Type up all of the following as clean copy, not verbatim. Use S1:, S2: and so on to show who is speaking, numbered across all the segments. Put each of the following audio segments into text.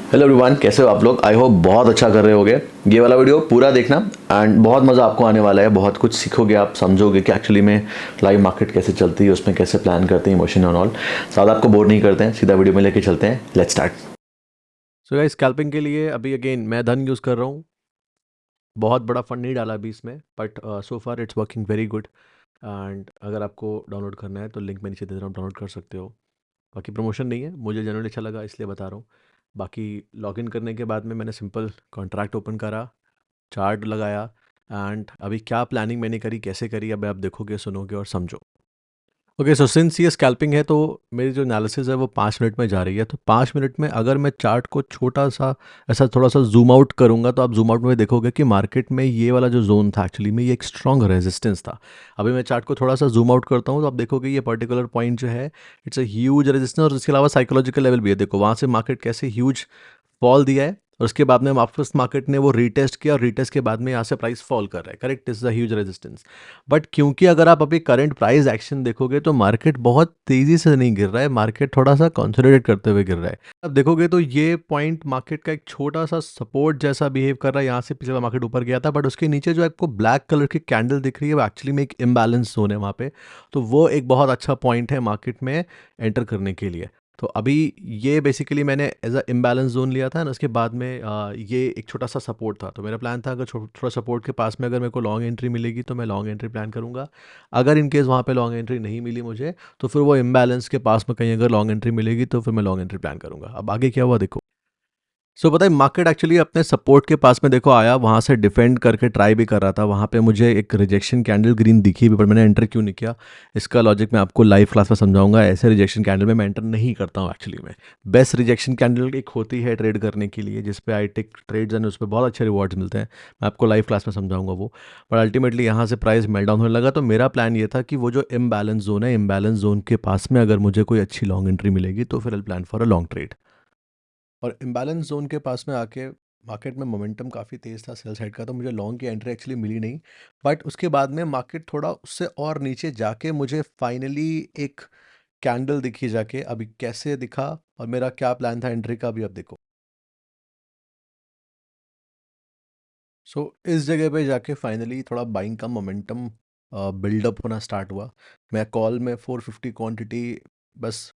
S1: Hello everyone, कैसे हो आप लोग। आई होप बहुत अच्छा कर रहे होगे। ये वाला वीडियो पूरा देखना एंड बहुत मज़ा आपको आने वाला है। बहुत कुछ सीखोगे, आप समझोगे कि एक्चुअली में लाइव मार्केट कैसे चलती है, उसमें कैसे प्लान करते हैं, इमोशन एंड ऑल। ज़्यादा आपको बोर नहीं करते हैं, सीधा वीडियो में लेके चलते हैं। Let's start. So guys, scalping के लिए अभी अगेन मैं धन यूज़ कर रहा हूँ। बहुत बड़ा फंड नहीं डाला अभी इसमें, but so far it's working very good. And अगर आपको डाउनलोड करना है तो लिंक मैं नीचे दे रहा हूँ, डाउनलोड कर सकते हो। बाकी प्रमोशन नहीं है, मुझे जनरली अच्छा लगा इसलिए बता रहा हूँ। बाकी लॉगिन करने के बाद में मैंने सिंपल कॉन्ट्रैक्ट ओपन करा, चार्ट लगाया एंड अभी क्या प्लानिंग मैंने करी, कैसे करी, अब आप देखोगे, सुनोगे और समझो। ओके, सो सिंस ये स्कैल्पिंग है तो मेरी जो एनालिसिस है वो 5 मिनट में जा रही है। तो 5 मिनट में अगर मैं चार्ट को छोटा सा ऐसा थोड़ा सा जूम आउट करूंगा तो आप जूम आउट में देखोगे कि मार्केट में ये वाला जो जोन था एक्चुअली में ये एक स्ट्रॉन्ग रेजिस्टेंस था। अभी मैं चार्ट को थोड़ा सा जूम आउट करता हूँ तो आप देखोगे ये पर्टिकुलर पॉइंट जो है इट्स अ ह्यूज रेजिस्टेंस, और इसके अलावा साइकोलॉजिकल लेवल भी है। देखो वहाँ से मार्केट कैसे ह्यूज फॉल दिया है और उसके बाद में वापस मार्केट ने वो रीटेस्ट किया और रीटेस्ट के बाद में यहाँ से प्राइस फॉल कर रहा है। Correct, is a huge resistance. But क्योंकि अगर आप अभी करंट प्राइस एक्शन देखोगे तो मार्केट बहुत तेजी से नहीं गिर रहा है, मार्केट थोड़ा सा कंसोलिडेट करते हुए गिर रहा है। अब देखोगे तो ये पॉइंट मार्केट का एक छोटा सा सपोर्ट जैसा बिहेव कर रहा है। यहाँ से पिछले बार मार्केट ऊपर गया था, बट उसके नीचे जो आपको ब्लैक कलर की कैंडल दिख रही है वो एक्चुअली में एक इम्बैलेंस जोन है वहाँ पे। तो वो एक बहुत अच्छा पॉइंट है मार्केट में एंटर करने के लिए। तो अभी ये बेसिकली मैंने एज अ इम्बैलेंस जोन लिया था ना, उसके बाद में ये एक छोटा सा सपोर्ट था। तो मेरा प्लान था अगर थोड़ा सपोर्ट के पास में अगर मेरे को लॉन्ग एंट्री मिलेगी तो मैं लॉन्ग एंट्री प्लान करूंगा। अगर इन केस वहाँ पे लॉन्ग एंट्री नहीं मिली मुझे तो फिर वो इम्बैलेंस के पास में कहीं अगर लॉन्ग एंट्री मिलेगी तो फिर मैं लॉन्ग एंट्री प्लान करूंगा। अब आगे क्या हुआ देखो। सो पता है मार्केट एक्चुअली अपने सपोर्ट के पास में देखो आया, वहाँ से डिफेंड करके ट्राई भी कर रहा था। वहाँ पे मुझे एक रिजेक्शन कैंडल ग्रीन दिखी भी, पर मैंने एंटर क्यों नहीं किया इसका लॉजिक मैं आपको लाइव क्लास में समझाऊंगा। ऐसे रिजेक्शन कैंडल में मैं एंटर नहीं करता हूँ एक्चुअली में। बेस्ट रिजेक्शन कैंडल एक होती है ट्रेड करने के लिए जिस पे आई टेक ट्रेड्स एंड उस पर बहुत अच्छे रिवॉर्ड्स मिलते हैं। मैं आपको लाइव क्लास में समझाऊंगा वो। पर अल्टीमेटली यहाँ से प्राइस मेल्ट डाउन होने लगा। तो मेरा प्लान ये था कि वो जो इम्बैलेंस जोन है, इम्बैलेंस जोन के पास में अगर मुझे कोई अच्छी लॉन्ग एंट्री मिलेगी तो फिर I plan for a long trade. और इम्बैलेंस जोन के पास में आके मार्केट में मोमेंटम काफ़ी तेज़ था सेल साइड का, तो मुझे लॉन्ग की एंट्री एक्चुअली मिली नहीं। बट उसके बाद में मार्केट थोड़ा उससे और नीचे जाके मुझे फाइनली एक कैंडल दिखी जाके। अभी कैसे दिखा और मेरा क्या प्लान था एंट्री का अभी आप देखो। सो इस जगह पे जाके फाइनली थोड़ा बाइंग का मोमेंटम बिल्डअप होना स्टार्ट हुआ। मैं कॉल में 450 क्वांटिटी बस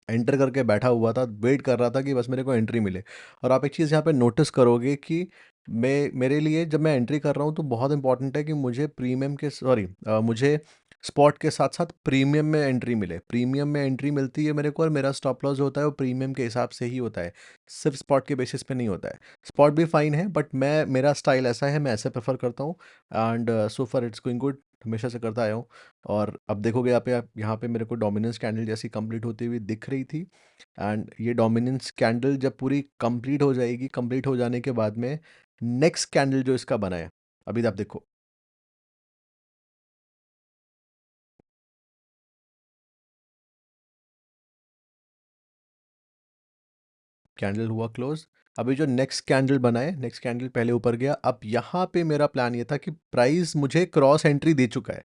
S1: एंटर करके बैठा हुआ था, वेट कर रहा था कि बस मेरे को एंट्री मिले। और आप एक चीज़ यहाँ पे नोटिस करोगे कि मैं मेरे लिए जब मैं एंट्री कर रहा हूँ तो बहुत इंपॉर्टेंट है कि मुझे प्रीमियम के मुझे स्पॉट के साथ साथ प्रीमियम में एंट्री मिले। प्रीमियम में एंट्री मिलती है मेरे को और मेरा स्टॉप लॉस होता है वो प्रीमियम के हिसाब से ही होता है, सिर्फ स्पॉट के बेसिस पे नहीं होता है। स्पॉट भी फाइन है बट मैं मेरा स्टाइल ऐसा है, मैं ऐसे प्रेफर करता हूँ। And so for its going good, हमेशा से करता आया हूँ। और अब देखोगे यहाँ पे मेरे को डोमिनेंस कैंडल जैसी कंप्लीट होती हुई दिख रही थी। एंड ये डोमिनेंस कैंडल जब पूरी कंप्लीट हो जाएगी, कंप्लीट हो जाने के बाद में नेक्स्ट कैंडल जो इसका बना है अभी आप देखो। कैंडल हुआ क्लोज। अभी जो नेक्स्ट कैंडल बना है, नेक्स्ट कैंडल पहले ऊपर गया। अब यहाँ पे मेरा प्लान ये था कि प्राइस मुझे क्रॉस एंट्री दे चुका है,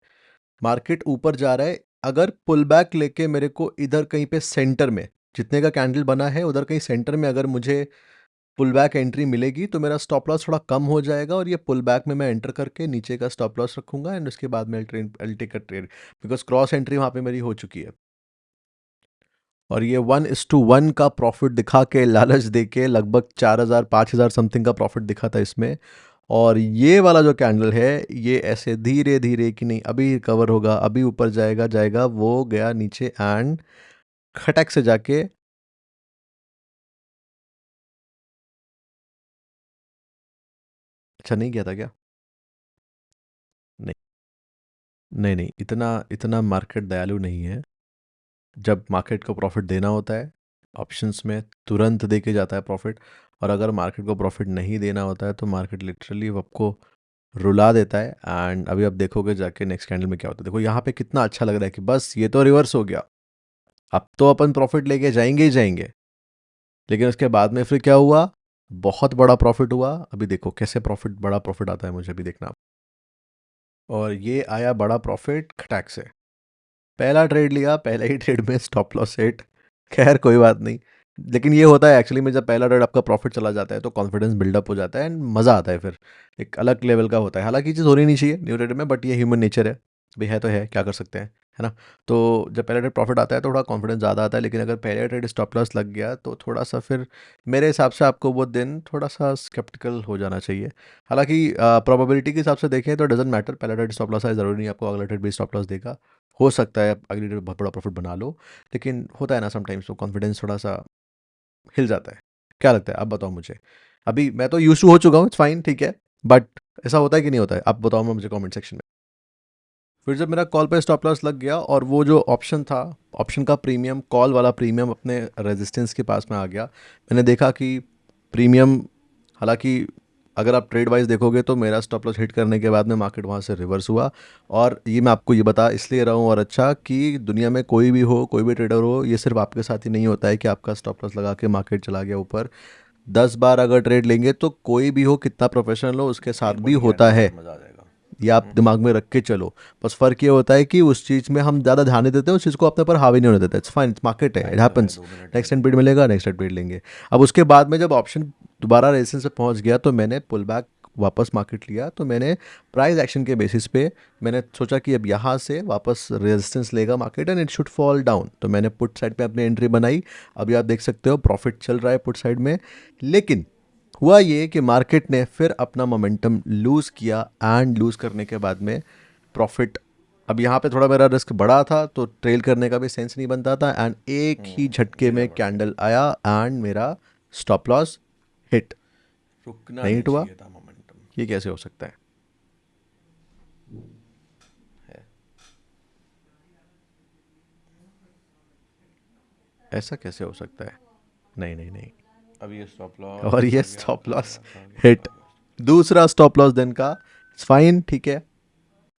S1: मार्केट ऊपर जा रहा है। अगर पुल बैक लेके मेरे को इधर कहीं पे सेंटर में जितने का कैंडल बना है उधर कहीं सेंटर में अगर मुझे पुल बैक एंट्री मिलेगी तो मेरा स्टॉप लॉस थोड़ा कम हो जाएगा और ये पुल बैक में मैं एंटर करके नीचे का स्टॉप लॉस रखूंगा एंड उसके बाद में I'll take a trade, because cross entry वहाँ पे मेरी हो चुकी है। और ये 1:1 का प्रॉफिट दिखा के, लालच दे के लगभग 4,000 5,000 समथिंग का प्रॉफिट दिखा था इसमें। और ये वाला जो कैंडल है ये ऐसे धीरे धीरे कि नहीं अभी रिकवर होगा, अभी ऊपर जाएगा जाएगा, वो गया नीचे एंड खटक से जाके। अच्छा नहीं गया था क्या? नहीं, नहीं, नहीं, इतना इतना मार्केट दयालु नहीं है। जब मार्केट को प्रॉफिट देना होता है ऑप्शंस में तुरंत दे के जाता है प्रॉफिट। और अगर मार्केट को प्रॉफिट नहीं देना होता है तो मार्केट लिटरली आपको रुला देता है। एंड अभी आप देखोगे जाके नेक्स्ट कैंडल में क्या होता है। देखो यहाँ पे कितना अच्छा लग रहा है कि बस ये तो रिवर्स हो गया, अब तो अपन प्रॉफिट लेके जाएंगे ही जाएंगे। लेकिन उसके बाद में फिर क्या हुआ, बहुत बड़ा प्रॉफिट हुआ। अभी देखो कैसे प्रॉफिट, बड़ा प्रॉफिट आता है, मुझे भी देखना। और ये आया बड़ा प्रॉफिट खटाक से। पहला ट्रेड लिया, पहले ही ट्रेड में स्टॉप लॉस हिट। खैर कोई बात नहीं,
S2: लेकिन ये होता है एक्चुअली में, जब पहला ट्रेड आपका प्रॉफिट चला जाता है तो कॉन्फिडेंस बिल्डअप हो जाता है एंड मज़ा आता है फिर, एक अलग लेवल का होता है। हालांकि ये चीज़ होनी नहीं चाहिए न्यू ट्रेड में, बट ये ह्यूमन नेचर है, भी है तो है, क्या कर सकते हैं, है ना। तो जब पहला ट्रेड प्रॉफिट आता है तो थोड़ा कॉन्फिडेंस ज़्यादा आता है, लेकिन अगर पहले ट्रेड स्टॉप लॉस लग गया तो थोड़ा सा फिर मेरे हिसाब से आपको वो दिन थोड़ा सा स्केप्टिकल हो जाना चाहिए। हालांकि प्रोबेबिलिटी के हिसाब से देखें तो डजेंट मैटर, पहला ट्रेड स्टॉप लॉस है, ज़रूरी नहीं आपको अगला ट्रेड भी स्टॉप लॉस देगा। हो सकता है आप अगली ट्रेड बहुत बड़ा प्रॉफिट बना लो, लेकिन होता है ना समटाइम्स, तो कॉन्फिडेंस थोड़ा सा हिल जाता है। क्या लगता है, आप बताओ मुझे। अभी मैं तो यूज टू हो चुका हूँ, इट्स फाइन, ठीक है, बट ऐसा होता है कि नहीं होता है, आप बताओ मुझे कमेंट सेक्शन में। फिर जब मेरा कॉल पे स्टॉप लॉस लग गया और वो जो ऑप्शन था, ऑप्शन का प्रीमियम, कॉल वाला प्रीमियम अपने रेजिस्टेंस के पास में आ गया, मैंने देखा कि प्रीमियम, हालांकि अगर आप ट्रेड वाइज देखोगे तो मेरा स्टॉप लॉस हिट करने के बाद में मार्केट वहाँ से रिवर्स हुआ। और ये मैं आपको ये बता इसलिए रहा हूँ, और अच्छा, कि दुनिया में कोई भी हो, कोई भी ट्रेडर हो, ये सिर्फ आपके साथ ही नहीं होता है कि आपका स्टॉप लॉस लगा के मार्केट चला गया ऊपर। 10 बार अगर ट्रेड लेंगे तो कोई भी हो, कितना प्रोफेशनल हो, उसके साथ भी होता है।
S1: मजा आ जाएगा।
S2: ये आप दिमाग में रख के चलो। बस फ़र्क ये होता है कि उस चीज़ में हम ज़्यादा ध्यान नहीं देते, उस चीज़ को अपने पर हावी नहीं होने देते। इट्स फाइन, इट्स मार्केट है, इट
S1: टाइम तो है,
S2: हैपेंस।
S1: 2 मिनट है।
S2: नेक्स्ट टाइम बीट मिलेगा, नेक्स्ट टाइम बीट लेंगे। अब उसके बाद में जब ऑप्शन दोबारा रेजिस्टेंस पे पहुंच गया तो मैंने पुल बैक वापस मार्केट लिया, तो मैंने प्राइस एक्शन के बेसिस पे मैंने सोचा कि अब यहाँ से वापस रेजिस्टेंस लेगा market and it should fall down, तो मैंने पुट साइड पे अपनी एंट्री बनाई। अभी आप देख सकते हो प्रॉफिट चल रहा है पुट साइड में। लेकिन हुआ ये कि मार्केट ने फिर अपना मोमेंटम लूज़ किया एंड लूज़ करने के बाद में प्रॉफिट, अब यहाँ पे थोड़ा मेरा रिस्क बढ़ा था तो ट्रेल करने का भी सेंस नहीं बनता था, एंड एक ही झटके
S1: गिर
S2: में
S1: पड़ा था।
S2: कैंडल आया एंड मेरा स्टॉप लॉस हिट।
S1: रुकना
S2: नहीं
S1: नहीं
S2: हिट हुआ,
S1: चाहिए था मोमेंटम।
S2: ये कैसे हो सकता है,
S1: है।
S2: ऐसा कैसे हो सकता है, नहीं नहीं नहीं।
S1: अब ये स्टॉप
S2: और
S1: लॉस
S2: ये
S1: कहाँ गया,
S2: स्टॉप
S1: कहाँ
S2: लॉस
S1: गया, कहाँ गया,
S2: हिट,
S1: कहाँ गया?
S2: दूसरा स्टॉप लॉस दिन का, फाइन, ठीक है।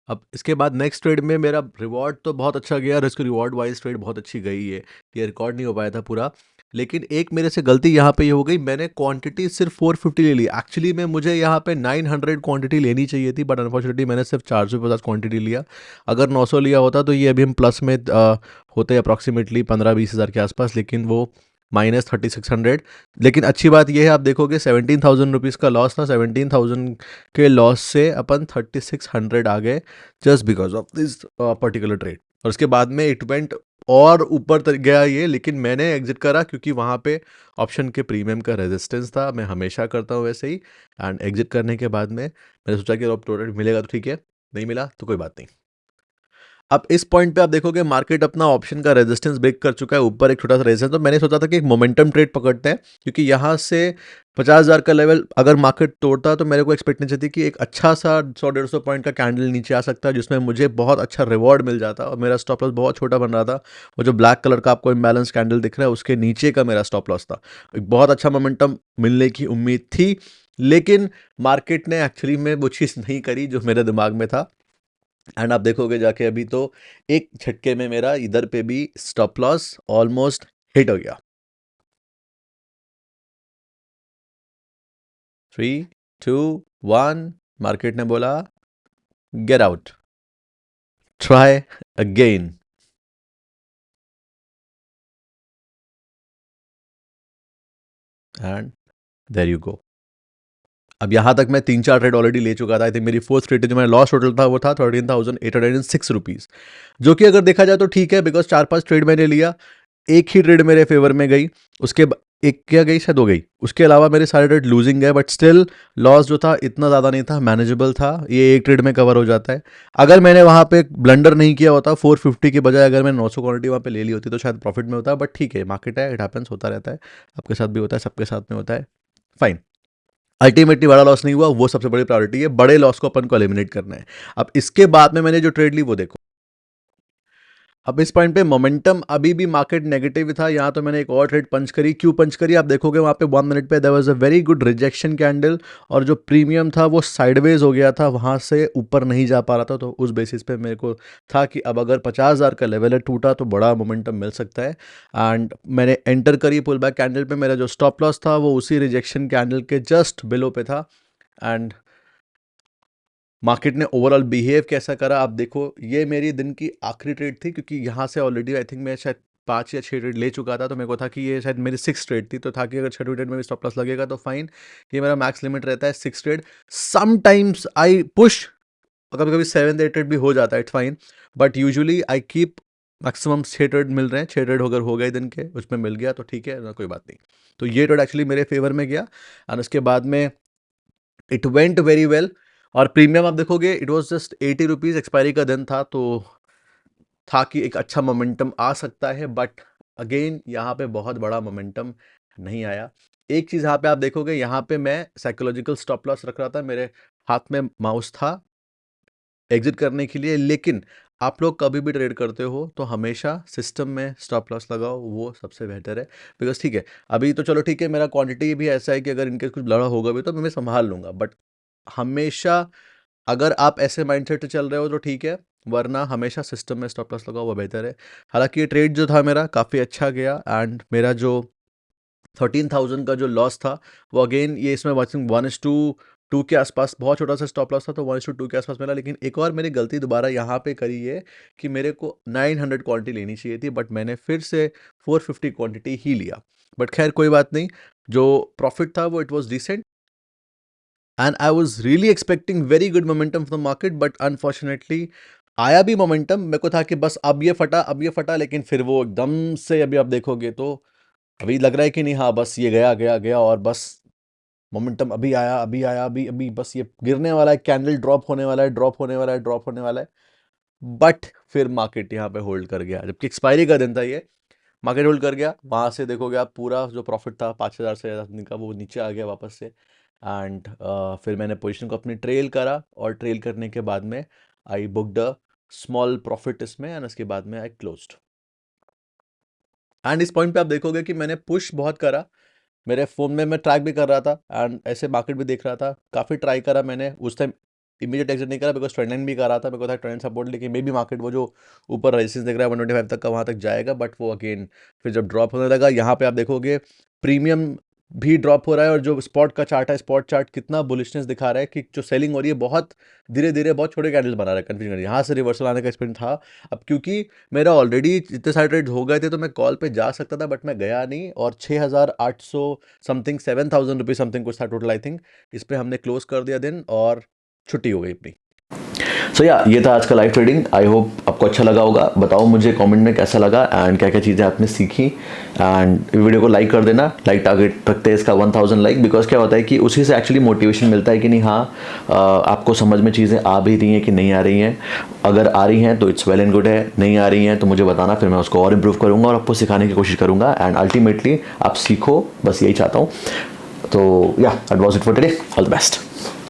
S2: अब इसके बाद नेक्स्ट ट्रेड में मेरा रिवॉर्ड तो बहुत अच्छा गया, रिस्क रिवॉर्ड वाइज ट्रेड बहुत अच्छी गई है, ये रिकॉर्ड नहीं हो पाया था पूरा। लेकिन एक मेरे से गलती यहाँ पे ये हो गई, मैंने क्वांटिटी सिर्फ 450 ले ली। एक्चुअली में मुझे यहाँ पे 900 क्वांटिटी लेनी चाहिए थी, बट अनफॉर्चुनेटली मैंने सिर्फ 450 क्वांटिटी लिया। अगर 900 लिया होता तो ये अभी हम प्लस में होते अप्रॉक्सीमेटली 15-20 हज़ार के आसपास, लेकिन वो -3600। लेकिन अच्छी बात यह है, आप देखोगे 17,000 रुपीज़ का लॉस था, 17,000 के लॉस से अपन 3600 आ गए, just because of this particular trade. और उसके बाद में इट वेंट और ऊपर तक गया ये, लेकिन मैंने एग्जिट करा क्योंकि वहाँ पे ऑप्शन के प्रीमियम का रेजिस्टेंस था, मैं हमेशा करता हूँ वैसे ही। एंड एग्जिट करने के बाद में मैंने सोचा कि अब प्रोडक्ट मिलेगा तो ठीक है, नहीं मिला तो कोई बात नहीं। अब इस पॉइंट पे आप देखोगे मार्केट अपना ऑप्शन का रेजिस्टेंस ब्रेक कर चुका है, ऊपर एक छोटा सा रेजिस्टेंस, तो मैंने सोचा था कि एक मोमेंटम ट्रेड पकड़ते हैं, क्योंकि यहाँ से 50,000 का लेवल अगर मार्केट तोड़ता तो मेरे को एक्सपेक्ट नहीं थी कि एक अच्छा सा 100-150 पॉइंट का कैंडल नीचे आ सकता है, जिसमें मुझे बहुत अच्छा रिवॉर्ड मिल जाता, और मेरा स्टॉप लॉस बहुत छोटा बन रहा था। वो जो ब्लैक कलर का आपको इम्बैलेंस कैंडल दिख रहा है उसके नीचे का मेरा स्टॉप लॉस था। एक बहुत अच्छा मोमेंटम मिलने की उम्मीद थी, लेकिन मार्केट ने एक्चुअली में वो चीज़ नहीं करी जो मेरे दिमाग में था। एंड आप देखोगे जाके अभी तो एक झटके में मेरा इधर पे भी स्टॉप लॉस ऑलमोस्ट हिट हो गया। 3, 2, 1, मार्केट ने बोला get out, try again, and there you go. अब यहाँ तक मैं 3-4 ट्रेड ऑलरेडी ले चुका था। आई थिंक मेरी फोर्थ ट्रेड जो मेरा लॉस टोटल था वो था 13,806 रुपीज़, जो कि अगर देखा जाए तो ठीक है, बिकॉज 4-5 ट्रेड मैंने लिया, एक ही ट्रेड मेरे फेवर में गई, उसके एक क्या गई, शायद हो गई, उसके अलावा मेरे सारे ट्रेड लूजिंग गए, बट स्टिल लॉस जो था इतना ज़्यादा नहीं था, मैनेजेबल था, ये एक ट्रेड में कवर हो जाता है। अगर मैंने वहाँ पे ब्लंडर नहीं किया होता, 450 के बजाय अगर मैंने 900 क्वांटिटी वहाँ पे ले ली होती तो शायद प्रॉफिट में होता, बट ठीक है, मार्केट है, इट हैपेंस, होता रहता है, आपके साथ भी होता है, सबके साथ में होता है, फाइन। अल्टीमेटली बड़ा लॉस नहीं हुआ, वो सबसे बड़ी प्रायोरिटी है, बड़े लॉस को अपन को एलिमिनेट करना है। अब इसके बाद में मैंने जो ट्रेड ली वो देखो। अब इस पॉइंट पे मोमेंटम अभी भी मार्केट नेगेटिव था, यहाँ तो मैंने एक और ट्रेड पंच करी। क्यों पंच करी, आप देखोगे वहाँ पे 1 मिनट पे there was a very good rejection candle, और जो प्रीमियम था वो साइडवेज हो गया था, वहाँ से ऊपर नहीं जा पा रहा था, तो उस बेसिस पे मेरे को था कि अब अगर 50,000 का लेवल है टूटा तो बड़ा मोमेंटम मिल सकता है। एंड मैंने एंटर करी पुल बैक कैंडल पे, मेरा जो स्टॉप लॉस था वो उसी रिजेक्शन कैंडल के जस्ट बिलो पे था। एंड मार्केट ने ओवरऑल बिहेव कैसा करा आप देखो, ये मेरी दिन की आखिरी ट्रेड थी, क्योंकि यहाँ से ऑलरेडी आई थिंक मैं शायद 5 या 6 ट्रेड ले चुका था, तो मेरे को था कि ये शायद मेरी 6 ट्रेड थी, तो था कि अगर 6 ट्रेड में भी स्टॉप लॉस लगेगा तो फाइन, ये मेरा मैक्स लिमिट रहता है 6 ट्रेड। समटाइम्स आई पुश, कभी कभी 7 8 ट्रेड भी हो जाता है, it's fine, but usually I keep maximum 6 trade मिल रहे हैं। 6 ट्रेड अगर हो गए दिन के, उसमें मिल गया तो ठीक है ना, कोई बात नहीं। तो ये ट्रेड एक्चुअली मेरे फेवर में गया, एंड उसके बाद में इट वेंट वेरी वेल। और प्रीमियम आप देखोगे, it was just 80 rupees, expiry का दिन था, तो था कि एक अच्छा मोमेंटम आ सकता है, बट अगेन यहाँ पे बहुत बड़ा मोमेंटम नहीं आया। एक चीज़ यहाँ पे आप देखोगे, यहाँ पे मैं साइकोलॉजिकल स्टॉप लॉस रख रहा था, मेरे हाथ में माउस था एग्जिट करने के लिए, लेकिन आप लोग कभी भी ट्रेड करते हो तो हमेशा सिस्टम में स्टॉप लॉस लगाओ, वो सबसे बेहतर है। बिकॉज ठीक है, अभी तो चलो ठीक है, मेरा क्वांटिटी भी ऐसा है कि अगर इनकेस कुछ लड़ा होगा भी तो मैं संभाल लूँगा, बट हमेशा अगर आप ऐसे माइंडसेट से चल रहे हो तो ठीक है, वरना हमेशा सिस्टम में स्टॉप लॉस लगाओ, वो बेहतर है। हालांकि ये ट्रेड जो था मेरा काफ़ी अच्छा गया, एंड मेरा जो 13,000 का जो लॉस था, वो अगेन ये इसमें वाचिंग 1:2 के आसपास, बहुत छोटा सा स्टॉप लॉस था, तो 1:2 के आसपास मिला। लेकिन एक और मेरी गलती दोबारा यहाँ पे करी है कि मेरे को 900 क्वांटिटी लेनी चाहिए थी, बट मैंने फिर से 450 क्वांटिटी ही लिया। बट खैर कोई बात नहीं, जो प्रॉफिट था वो it was decent, and I was really expecting very good momentum from market, but unfortunately आया भी मोमेंटम। मेरे को था कि बस अब ये फटा, अब ये फटा, लेकिन फिर वो एकदम से, अभी आप देखोगे तो अभी लग रहा है कि नहीं, हाँ बस ये गया गया गया, और बस मोमेंटम अभी आया, अभी आया, अभी अभी बस ये गिरने वाला है, कैंडल ड्रॉप होने वाला है, ड्रॉप होने वाला है, ड्रॉप होने वाला है। बट फिर मार्केट यहाँ पे होल्ड कर गया, जबकि एक्सपायरी का दिन था ये, मार्केट होल्ड कर गया। वहाँ से देखोगे आप, पूरा जो प्रॉफिट था 5,000 से ज़्यादा दिन का, वो नीचे आ गया वापस से। एंड फिर मैंने पोजीशन को अपनी ट्रेल करा, और ट्रेल करने के बाद में आई बुकड अ स्मॉल प्रॉफिट इसमें, एंड उसके बाद में आई क्लोज्ड। एंड इस पॉइंट पे आप देखोगे कि मैंने पुश बहुत करा, मेरे फ़ोन में मैं ट्रैक भी कर रहा था, एंड ऐसे मार्केट भी देख रहा था, काफ़ी ट्राई करा मैंने उस टाइम। इमीडिएट एग्जिट नहीं करा, बिकॉज ट्रेंड लाइन भी कर रहा था, मेरे को था ट्रेंड सपोर्ट, लेकिन मे बी मार्केट वो जो ऊपर रेजिस्टेंस दिख रहा है 125 तक का, वहाँ तक जाएगा, बट वो अगेन फिर जब ड्रॉप होने लगा, यहाँ पे आप देखोगे प्रीमियम भी ड्रॉप हो रहा है, और जो स्पॉट का चार्ट है, स्पॉट चार्ट कितना बुलिशनेस दिखा रहा है कि जो सेलिंग हो रही है बहुत धीरे धीरे, बहुत छोटे कैंडल बना रहा है, कंफ्यूजन। यहाँ से रिवर्सल आने का एक्सपेक्ट था। अब क्योंकि मेरा ऑलरेडी इतने सारे ट्रेड हो गए थे, तो मैं कॉल पे जा सकता था, बट मैं गया नहीं, और 6,800 समथिंग, 7,000 रुपीज़ समथिंग कुछ था टोटल आई थिंक। इस पर हमने क्लोज कर दिया दिन, और छुट्टी हो गई अपनी।
S1: सो या ये था आज का लाइव ट्रेडिंग। आई होप आपको अच्छा लगा होगा। बताओ मुझे कमेंट में कैसा लगा, एंड क्या क्या चीज़ें आपने सीखी, एंड वीडियो को लाइक कर देना। लाइक टारगेट रखते हैं इसका 1000 लाइक, बिकॉज क्या होता है कि उसी से एक्चुअली मोटिवेशन मिलता है कि नहीं, हाँ आपको समझ में चीज़ें आ भी रही हैं कि नहीं आ रही हैं। अगर आ रही हैं तो इट्स वेल एंड गुड है, नहीं आ रही हैं तो मुझे बताना, फिर मैं उसको और इम्प्रूव करूँगा और आपको सिखाने की कोशिश करूँगा, एंड अल्टीमेटली आप सीखो, बस यही चाहता हूँ। तो या that was it for today. All the best.